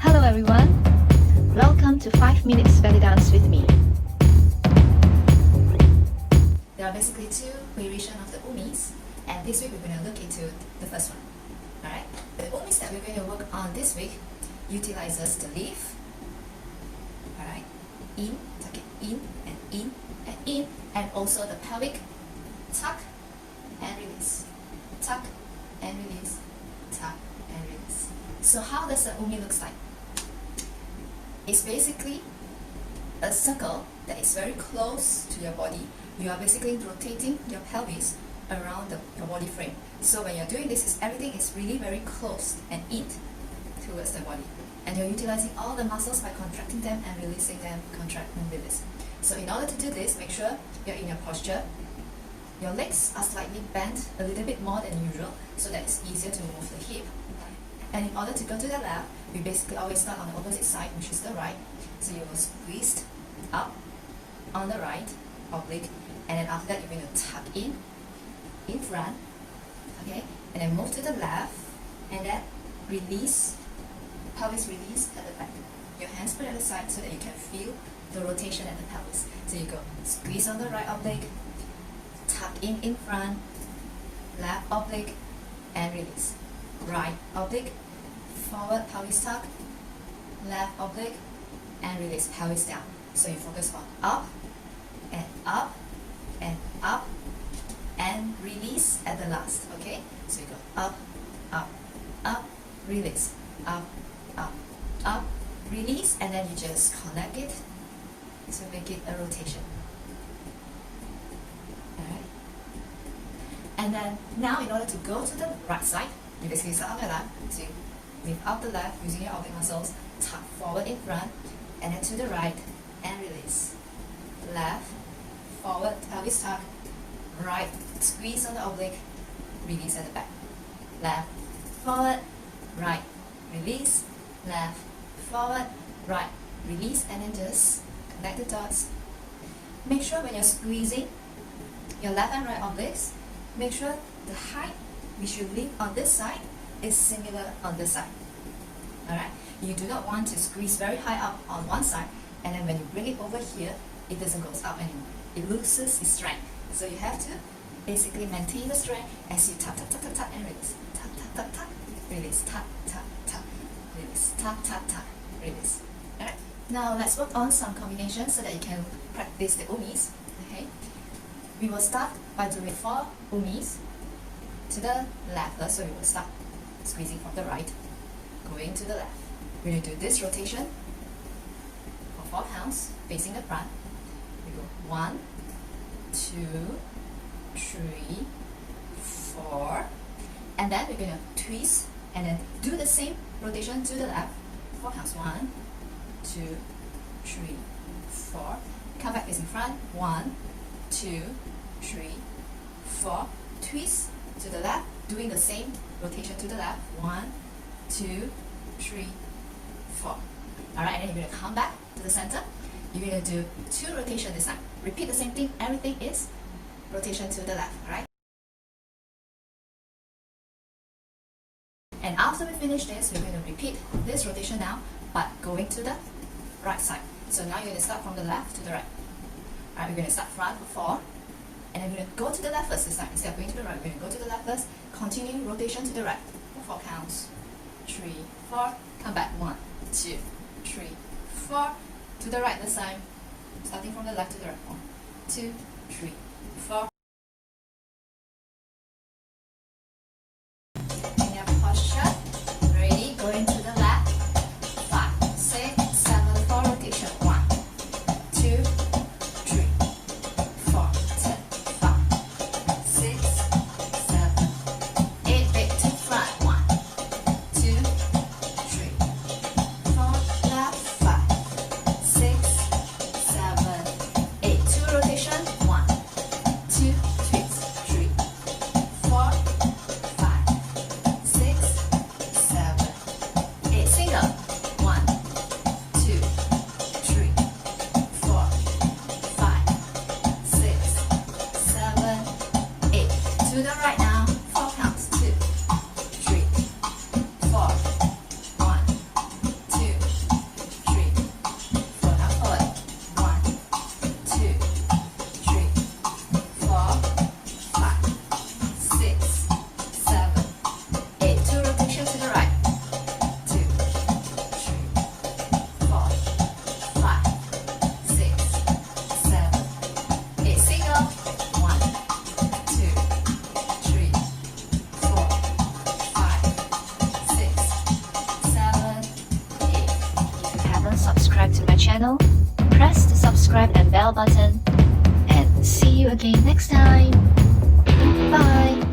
Hello everyone, welcome to 5 minutes belly dance with me. There are basically two variations of the umis, and this week we're going to look into the first one. Alright, the umis that we're going to work on this week utilizes the lift, alright, in, tuck it in, and also the pelvic tuck and release, tuck and release, tuck and release. So how does the umi looks like? It's basically a circle that is very close to your body. You are basically rotating your pelvis around your body frame. So when you're doing this, everything is really very close and in towards the body. And you're utilizing all the muscles by contracting them and releasing them, contract and release. So in order to do this, make sure you're in your posture. Your legs are slightly bent a little bit more than usual so that it's easier to move the hip. And in order to go to the left, we basically always start on the opposite side, which is the right. So you will squeeze up on the right, oblique, and then after that you're going to tuck in front, okay? And then move to the left, and then release, pelvis release at the back. Your hands put at the side so that you can feel the rotation at the pelvis. So you go squeeze on the right oblique, tuck in front, left oblique, and release. Right oblique, forward pelvis tuck, left oblique, and release pelvis down. So you focus on up, and up, and up, and release at the last, okay? So you go up, up, up, release, up, release, and then you just connect it to make it a rotation. Alright. And then now in order to go to the right side, you basically start on the left, so you lift up the left using your oblique muscles, tuck forward in front, and then to the right, and release. Left, forward, pelvis tuck, right, squeeze on the oblique, release at the back. Left, forward, right, release, left, forward, right, release, and then just connect the dots. Make sure when you're squeezing your left and right obliques, make sure the height which you leave on this side is similar on this side. Alright? You do not want to squeeze very high up on one side, and then when you bring it over here, it doesn't go up anymore. It loses its strength. So you have to basically maintain the strength as you tap, tap, tap, tap, tap, and release. Tap, tap, tap, tap, release. Tap, tap, tap, release. Tap, tap, tap, release. Alright? Now let's work on some combinations so that you can practice the umis. Okay? We will start by doing 4 umis to the left first, so we will start squeezing from the right, going to the left. We're going to do this rotation for 4 counts, facing the front. We go 1, 2, 3, 4, and then we're going to twist and then do the same rotation to the left. 4 counts, 1, 2, 3, 4. Come back facing front, 1, 2, 3, 4. Twist to the left, doing the same rotation to the left. 1, 2, 3, 4. Alright, and then you're going to come back to the center. You're going to do 2 rotations this time. Repeat the same thing, everything is rotation to the left, alright? And after we finish this, we're going to repeat this rotation now, but going to the right side. So now you're going to start from the left to the right. Alright, we're going to start front for 4. And then we're going to go to the left first this time. Instead of going to the right, we're going to go to the left first. Continue rotation to the right for 4 counts. 3, 4. Come back. 1, 2, 3, 4. To the right this time. Starting from the left to the right. 1, 2, 3, 4. In your posture. Ready? Going to the left. 5, 6, 7, 4 rotation. 1, 2, 3, 4, 10, 5, 6, 7, 8, back to front. 1, 2, 3, 4, left, 5, 6, 7, 8. 2 rotation. 1, 2, to my channel, press the subscribe and bell button, and see you again next time. Bye!